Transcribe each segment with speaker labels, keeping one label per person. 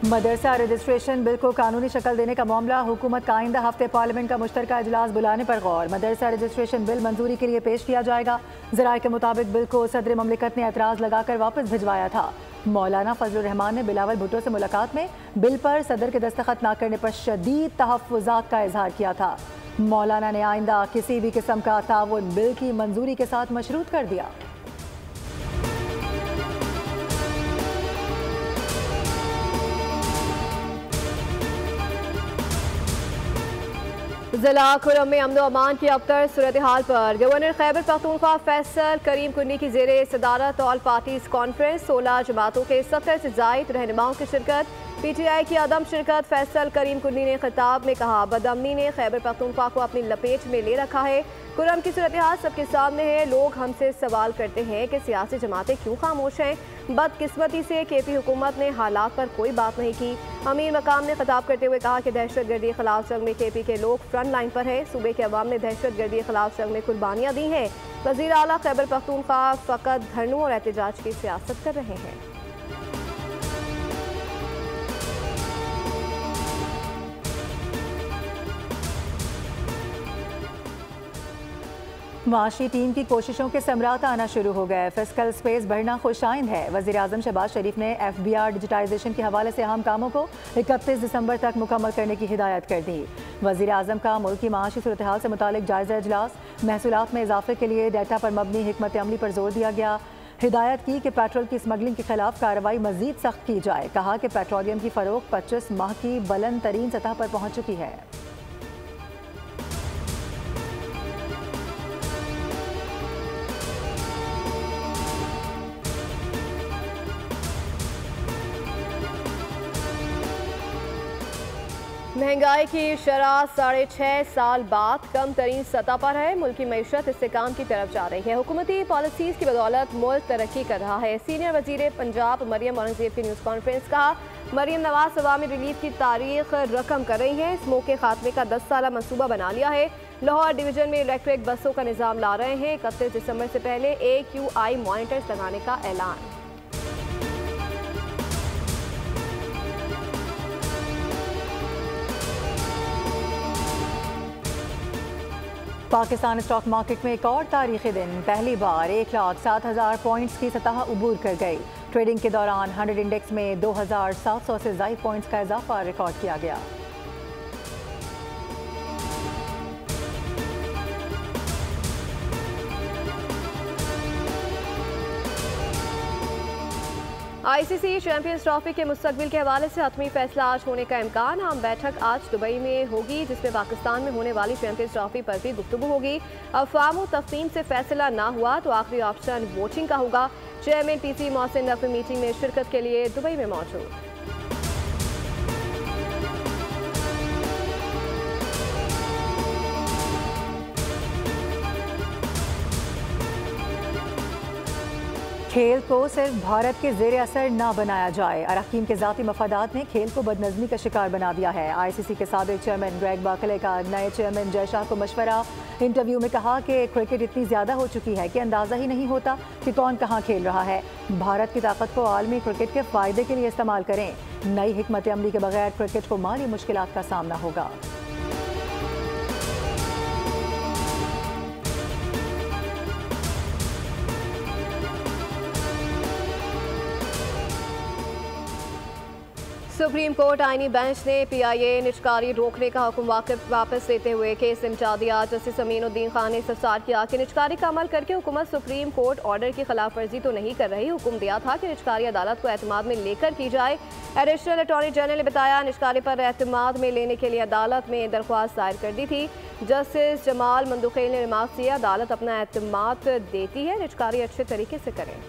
Speaker 1: मदरसा registration bill को कानूनी शक्ल देने का मामला, हुकूमत का आइंदा हफ्ते पार्लियामेंट का मुश्तरका इजलास बुलाने पर गौर। मदरसा रजिस्ट्रेशन बिल मंजूरी के लिए पेश किया जाएगा। ज़राए के मुताबिक बिल को सदर ममलिकत ने एतराज़ लगाकर वापस भिजवाया था। मौलाना फजलुर रहमान ने बिलावल भुट्टो से मुलाकात में बिल पर सदर के दस्तखत न करने पर शदीद तहफ़्फ़ुज़ात का इजहार किया था। मौलाना ने आइंदा किसी भी किस्म का ताउन बिल की मंजूरी के साथ मशरूत कर दिया।
Speaker 2: जिला खुरम में अमन अमान की अबतर सूरत हाल पर गवर्नर खैबर पख्तूनख्वा फैसल करीम कुन्नी की ज़ेरे सदारत ऑल पार्टीज कॉन्फ्रेंस, 16 जमातों के 70 से जायद रहनुमाओं की शिरकत। PTI की अदम शिरकत। फैसल करीम कुन्नी ने खिताब में कहा, बदअमनी ने खैबर पख्तूनख्वा को अपनी लपेट में ले रखा है। खुरम की सूरत हाल सबके सामने है। लोग हमसे सवाल करते हैं कि सियासी जमातें क्यों खामोश हैं। बदकिस्मती से KP हुकूमत ने हालात पर कोई बात नहीं की। अमीर मकाम ने खिताब करते हुए कहा कि दहशत गर्दी के खिलाफ जंग में KP के लोग फ्रंट लाइन पर है। सूबे के अवाम ने दहशत गर्दी के खिलाफ जंग में कुर्बानियाँ दी हैं। वज़ीर आला खैबर पख्तूनख्वा फ़कत धरनों और एहतजाज की सियासत कर रहे हैं।
Speaker 1: माशी टीम की कोशिशों के समरात आना शुरू हो गए। फिस्कल स्पेस बढ़ना खुशाइंद है। वज़ीर आज़म शहबाज शरीफ ने FBR डिजिटाइजेशन के हवाले से अहम कामों को 31 दिसंबर तक मुकम्मल करने की हिदायत कर दी। वज़ीर आज़म का मुल्क की माशी सूरत हाल से मुतालिक जायज़ा इजलास। महसूलात में इजाफे के लिए डाटा पर मबनी हिकमत अमली पर जोर दिया गया। हिदायत की कि पेट्रोल की स्मगलिंग के खिलाफ कार्रवाई मजीद सख्त की जाए। कहा कि पेट्रोलियम की फ़रोख्त 25 माह की बुलंद तरीन सतह पर पहुँच चुकी है।
Speaker 2: महंगाई की शरह 6.5 साल बाद कम तरीन सतह पर है। मुल्क की मईशत इस्तेकाम की तरफ जा रही है। हुकूमती पॉलिसीज़ की बदौलत मुल्क तरक्की कर रहा है। सीनियर वजीर पंजाब मरियम औरंगजेब की न्यूज़ कॉन्फ्रेंस। कहा, मरियम नवाज अवामी रिलीफ की तारीख रकम कर रही हैं। स्मोक के खात्मे का 10 साला मनसूबा बना लिया है। लाहौर डिवीजन में इलेक्ट्रिक बसों का निज़ाम ला रहे हैं। 31 दिसंबर से पहले AQI मॉनिटर्स लगाने का ऐलान।
Speaker 1: पाकिस्तान स्टॉक मार्केट में एक और तारीखी दिन। पहली बार 1,07,000 पॉइंट्स की सतह उबूर कर गई। ट्रेडिंग के दौरान 100 इंडेक्स में 2,700 से ज़ायद पॉइंट्स का इजाफा रिकॉर्ड किया गया।
Speaker 2: ICC चैंपियंस ट्रॉफी के मुस्तकबिल के हवाले से हतमी फैसला आज होने का इम्कान। हम बैठक आज दुबई में होगी, जिसमें पाकिस्तान में होने वाली चैंपियंस ट्रॉफी पर भी गुफ्तगू होगी। अफवाम तफहीम से फैसला ना हुआ तो आखिरी ऑप्शन वोटिंग का होगा। Chairman PC Mohsin Naqvi meeting में शिरकत के लिए दुबई में मौजूद।
Speaker 1: खेल को सिर्फ भारत के ज़ेर असर ना बनाया जाए। अरकान के ज़ाती मफादात ने खेल को बदनज़मी का शिकार बना दिया है। ICC के साबिक चेयरमैन ग्रेग बार्कले का नए चेयरमैन जय शाह को मशवरा। इंटरव्यू में कहा कि क्रिकेट इतनी ज़्यादा हो चुकी है कि अंदाज़ा ही नहीं होता कि कौन कहाँ खेल रहा है। भारत की ताकत को आलमी क्रिकेट के फ़ायदे के लिए इस्तेमाल करें। नई हिकमत अमली के बगैर क्रिकेट को माली मुश्किलात का सामना होगा।
Speaker 2: सुप्रीम कोर्ट आईनी बेंच ने PIA निजकारी रोकने का हुक्म वापस लेते हुए केस निपटा दिया। जस्टिस अमीनुद्दीन खान ने इस्तफसार किया कि निजकारी का अमल करके हुकूमत सुप्रीम कोर्ट ऑर्डर की खिलाफ वर्जी तो नहीं कर रही। हुक्म दिया था कि निजकारी अदालत को एतमाद में लेकर की जाए। एडिशनल अटॉर्नी जनरल ने बताया, निजकारी पर एतमाद में लेने के लिए अदालत में दरख्वास्त दायर कर दी थी। जस्टिस जमाल मंदुखेल ने रिमार्क किया, अदालत अपना एतमाद देती है, निजकारी अच्छे तरीके से करें।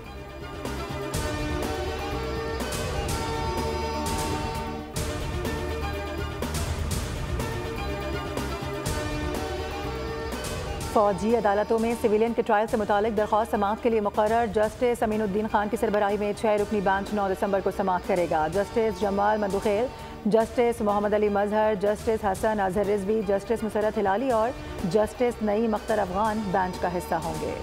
Speaker 1: फौजी अदालतों में सिविलियन के ट्रायल से मुतालिक दरख्वास्त समाअत के लिए मुकर्रर जस्टिस अमीनुद्दीन खान की सरबराही में 6 रुकनी बेंच 9 दिसंबर को समाअत करेगा। जस्टिस जमाल मंदुखेल, जस्टिस मोहम्मद अली मजहर, जस्टिस हसन अजहर रिजवी, जस्टिस मुसरत हिलाली और जस्टिस नईम अख्तर अफगान बेंच का हिस्सा होंगे।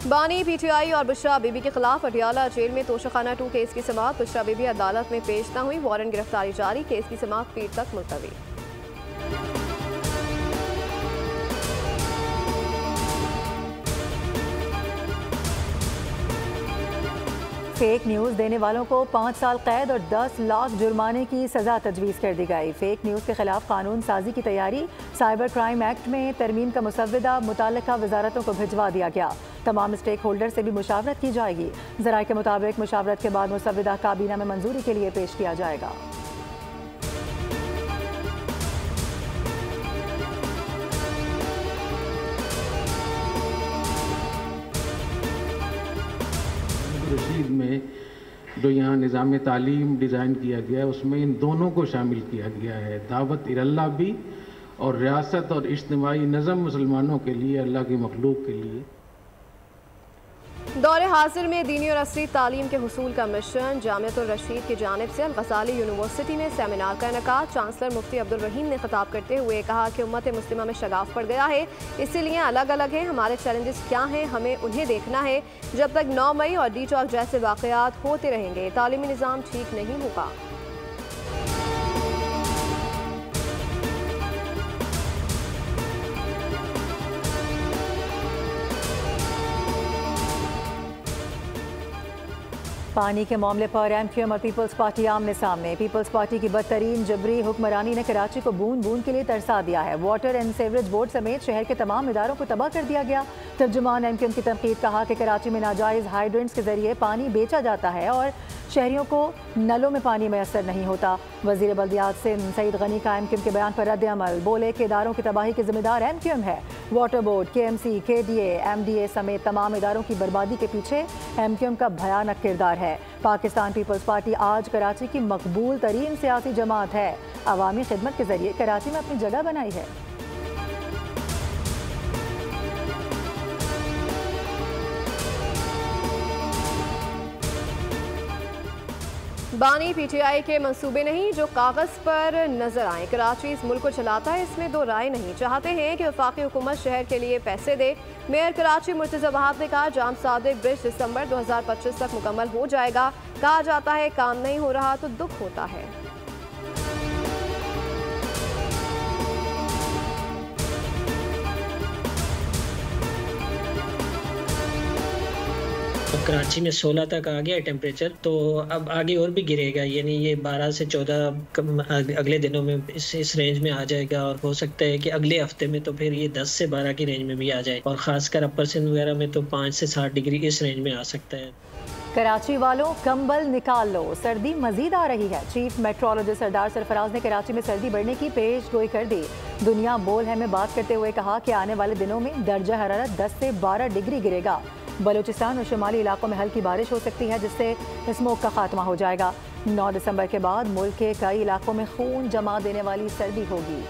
Speaker 2: बानी पीटीआई और बुशरा बीबी के खिलाफ अडियाला जेल में तोशाखाना 2 केस की समाअत। बुशरा बीबी अदालत में पेश न हुई, वारंट गिरफ्तारी जारी, केस की समाअत पीर तक मुलतवी।
Speaker 1: फेक न्यूज़ देने वालों को 5 साल कैद और 10 लाख जुर्माने की सज़ा तजवीज़ कर दी गई। फेक न्यूज़ के खिलाफ कानून साजी की तैयारी, साइबर क्राइम एक्ट में तरमीम का मुसव्वदा मुताल्लिका वजारतों को भिजवा दिया गया। तमाम स्टेक होल्डर से भी मुशावरत की जाएगी। ज़राए के मुताबिक मुशावरत के बाद मुसव्वदा काबीना में मंजूरी के लिए पेश किया जाएगा।
Speaker 3: रशीद में जो यहाँ निज़ाम तालीम डिज़ाइन किया गया है उसमें इन दोनों को शामिल किया गया है, दावत इल्लाह भी और रियासत और इज्तिमाई नज़म मुसलमानों के लिए, अल्लाह की मखलूक के लिए।
Speaker 2: दौरे हाजिर में दीनी और असली तालीम के हुसूल का मिशन, जामियतुर रशीद की जानिब से अल-गज़ाली यूनिवर्सिटी में सेमिनार का इनेकाद। चांसलर मुफ्ती अब्दुल रहीम ने खिताब करते हुए कहा कि उम्मत मुस्लिमा में शगाफ पड़ गया है, इसीलिए अलग अलग हैं। हमारे चैलेंजेस क्या हैं, हमें उन्हें देखना है। जब तक 9 मई और डी चौक जैसे वाक़यात होते रहेंगे, तालीमी निज़ाम ठीक नहीं होगा।
Speaker 1: पानी के मामले पर एमक्यूएम और पीपल्स पार्टी आमने सामने। पीपल्स पार्टी की बदतरीन जबरी हुक्मरानी ने कराची को बूंद बूंद के लिए तरसा दिया है। वाटर एंड सीवरेज बोर्ड समेत शहर के तमाम इदारों को तबाह कर दिया गया। तर्जुमान एमक्यूएम की तनकीद, कहा कि कराची में नाजायज़ हाइड्रेंट्स के जरिए पानी बेचा जाता है और शहरियों को नलों में पानी मैसर नहीं होता। वज़ीर बल्दियात सिंध सईद गनी का एमक्यूएम के बयान पर रद्द अमल, बोले कि इदारों की तबाही के जिम्मेदार एमक्यूएम है। Water board, KMC, KDA, MDA समेत तमाम इदारों की बर्बादी के पीछे एमक्यूएम का भयानक किरदार है। पाकिस्तान पीपल्स पार्टी आज कराची की मकबूल तरीन सियासी जमात है। अवामी खिदमत के जरिए कराची में अपनी जगह बनाई है।
Speaker 2: बानी पीटीआई के मंसूबे नहीं जो कागज़ पर नजर आए। कराची इस मुल्क को चलाता है, इसमें दो राय नहीं। चाहते हैं कि वफाकी हुकूमत शहर के लिए पैसे दे। मेयर कराची मुर्तज़ा वहाब ने कहा, जाम सादिक ब्रिज दिसंबर 2025 तक मुकम्मल हो जाएगा। कहा जाता है काम नहीं हो रहा तो दुख होता है।
Speaker 4: कराची में 16 तक आ गया टेम्परेचर, तो अब आगे और भी गिरेगा, यानी ये 12 से 14 अगले दिनों में इस रेंज में आ जाएगा। और हो सकता है कि अगले हफ्ते में तो फिर ये 10 से 12 की रेंज में भी आ जाए, और खासकर अपर सिंध वगैरह में तो 5 से 7 डिग्री इस रेंज में आ सकता है।
Speaker 1: कराची वालों कंबल निकाल लो, सर्दी मजीद आ रही है। चीफ मेट्रोलॉजिस्ट सरदार सरफराज ने कराची में सर्दी बढ़ने की पेश गोई कर दी। दुनिया बोल है में बात करते हुए कहा कि आने वाले दिनों में दर्जा हरारत 10 से 12 डिग्री गिरेगा। बलूचिस्तान और शुमाली इलाकों में हल्की बारिश हो सकती है, जिससे स्मोक का खात्मा हो जाएगा। 9 दिसंबर के बाद मुल्क के कई इलाकों में खून जमा देने वाली सर्दी होगी।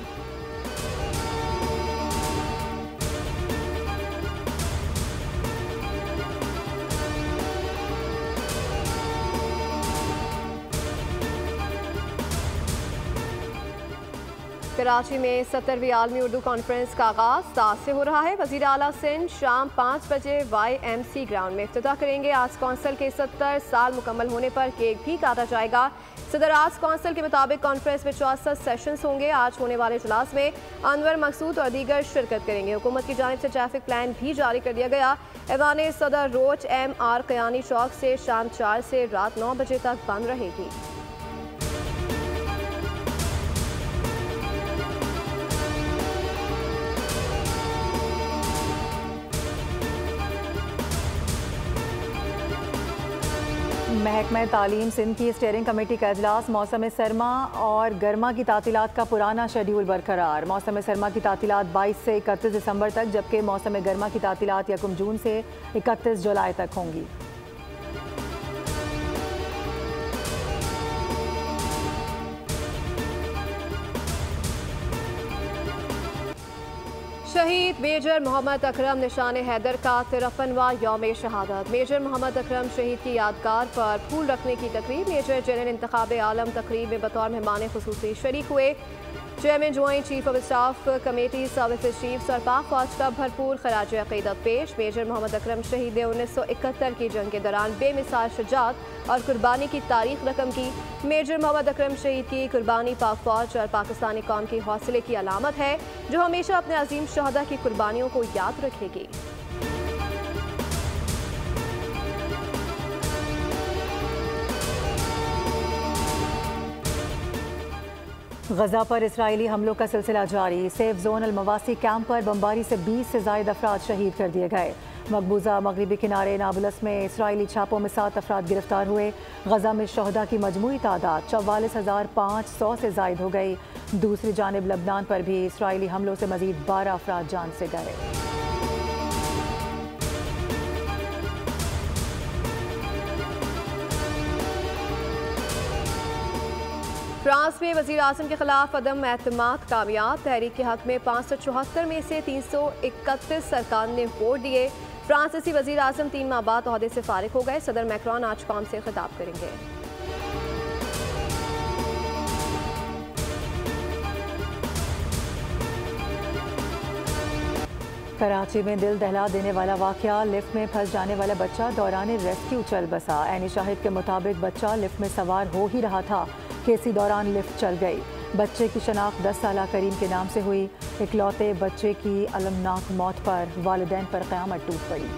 Speaker 2: कराची में 70वीं आलमी उर्दू कॉन्फ्रेंस का आगाज 7 से हो रहा है। वज़ीर आला सिंध शाम 5 बजे YMC ग्राउंड में इफ्तिताह करेंगे। आर्ट्स कौंसिल के 70 साल मुकम्मल होने पर केक भी काटा जाएगा। सदर आर्ट्स कौंसिल के मुताबिक कॉन्फ्रेंस में 64 सेशंस होंगे। आज होने वाले इजलास में अनवर मकसूद और दीगर शिरकत करेंगे। हुकूमत की जानिब से ट्रैफिक प्लान भी जारी कर दिया गया। ऐवान सदर रोच MR कयानी चौक से शाम 4 से रात 9 बजे तक बंद रहेगी।
Speaker 1: महकमा तालीम सिंध की स्टीयरिंग कमेटी का इजलास। मौसम सरमा और गर्मा की तातीलात का पुराना शेड्यूल बरकरार। मौसम सरमा की तातीलात 22 से 31 दिसंबर तक, जबकि मौसम गर्मा की तातीलात 1 जून से 31 जुलाई तक होंगी।
Speaker 2: शहीद मेजर मोहम्मद अकरम निशान हैदर का 53वां यौम शहादत। मेजर मोहम्मद अकरम शहीद की यादगार पर फूल रखने की तकरीब। मेजर जनरल इंतखाब आलम तकरीब में बतौर मेहमान खुसूसी शरीक हुए। Chairman joint chief of staff committee services chiefs और पाक फौज का भरपूर खराज अकीदत पेश। मेजर मोहम्मद अकरम शहीद ने 1971 की जंग के दौरान बेमिसाल शुजाअत और कुर्बानी की तारीख रकम की। मेजर मोहम्मद अकरम शहीद की कुर्बानी पाक फौज और पाकिस्तानी कौम की हौसले की अलामत है, जो हमेशा अपने अजीम शहदा की कुर्बानियों को याद रखेगी।
Speaker 1: गजा पर इसराइली हमलों का सिलसिला जारी। सेफ जोन अल-मवासी कैंप पर बमबारी से 20 से ज़ायद अफराद शहीद कर दिए गए। मकबूजा मगरबी किनारे नाबुलस में इसराइली छापों में 7 अफराद गिरफ्तार हुए। गजा में शहदा की मजमूई तादाद 44,500 से ज़ायद हो गई। दूसरी जानिब लबनान पर भी इसराइली हमलों से मजीद 12 अफराद जान से गए।
Speaker 2: फ्रांस में वज़ीर आज़म के खिलाफ अदम एतमाद कामयाब। तहरीक के हक में 574 में से 331 सरकार ने वोट दिए। फ्रांसीसी वज़ीर आज़म 3 माह बाद ओहदे से फारिग हो गए। सदर मैक्रोन आज कौम से खिताब करेंगे।
Speaker 1: कराची में दिल दहला देने वाला वाकया। लिफ्ट में फंस जाने वाला बच्चा दौरान रेस्क्यू चल बसा। ऐनी शाहिद के मुताबिक बच्चा लिफ्ट में सवार हो ही रहा था कि इसी दौरान लिफ्ट चल गई। बच्चे की शनाख्त 10 साला करीम के नाम से हुई। इकलौते बच्चे की अलमनाक मौत पर वालिदैन पर क़यामत टूट पड़ी।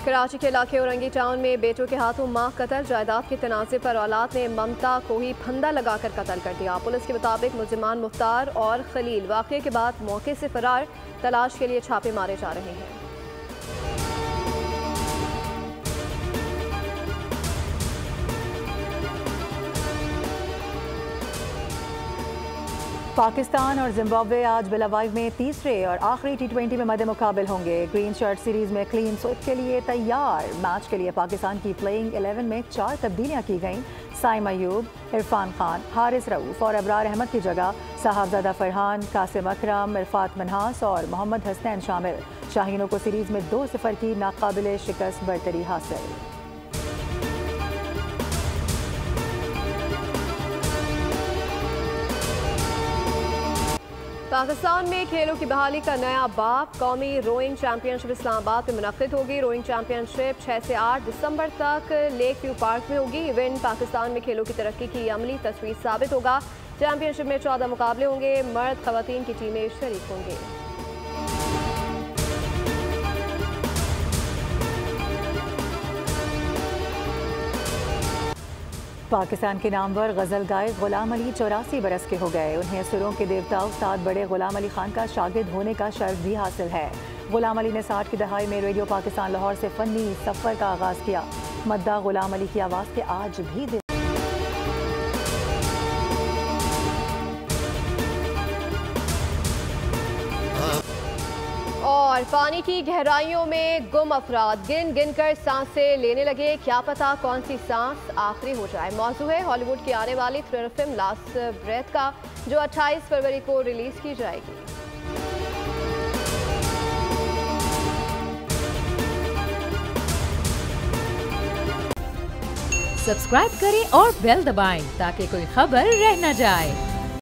Speaker 2: कराची के इलाके औरंगी टाउन में बेटों के हाथों मां कत्ल। जायदाद के तनाज़े पर औलाद ने ममता को ही फंदा लगाकर कत्ल कर दिया। पुलिस के मुताबिक मुल्जिमान मुख्तार और खलील वाक़े के बाद मौके से फरार। तलाश के लिए छापे मारे जा रहे हैं।
Speaker 1: पाकिस्तान और जिम्बाब्वे आज बेलावाइव में तीसरे और आखिरी T20 में मद्दे मुकाबिल होंगे। ग्रीन शर्ट सीरीज में क्लीन स्वीप के लिए तैयार। मैच के लिए पाकिस्तान की प्लेइंग 11 में 4 तब्दीलियां की गईं। साइम अयूब, इरफान खान, हारिस रऊफ और अबरार अहमद की जगह साहबजादा फरहान, कासिम अकरम, इरफात मनहास और मोहम्मद हसनैन शामिल। शाहीनों को सीरीज में 2-0 की नाकाबिले शिकस्त बरतरी हासिल।
Speaker 2: पाकिस्तान में खेलों की बहाली का नया बाब। कौमी रोइंग चैंपियनशिप इस्लामाबाद में मुनक्किद होगी। रोइंग चैंपियनशिप 6 से 8 दिसंबर तक लेक व्यू पार्क में होगी। इवेंट पाकिस्तान में खेलों की तरक्की की अमली तस्वीर साबित होगा। चैंपियनशिप में 14 मुकाबले होंगे। मर्द खवातीन की टीमें शरीक होंगे।
Speaker 1: पाकिस्तान के नामवर गज़ल गायक गुलाम अली 84 बरस के हो गए। उन्हें सुरों के देवता उस्ताद बड़े गुलाम अली खान का शागिर्द होने का शर्फ भी हासिल है। गुलाम अली ने 60 की दहाई में रेडियो पाकिस्तान लाहौर से फ़नी सफ़र का आगाज़ किया। मद्दा गुलाम अली की आवाज़ के आज भी
Speaker 2: और पानी की गहराइयों में गुम अफराद गिन गिन कर सांसें लेने लगे। क्या पता कौन सी सांस आखिरी हो जाए। मौजू है हॉलीवुड की आने वाली थ्रिलर फिल्म लास्ट ब्रेथ का, जो 28 फरवरी को रिलीज की जाएगी।
Speaker 5: सब्सक्राइब करें और बेल दबाएं ताकि कोई खबर रह न जाए।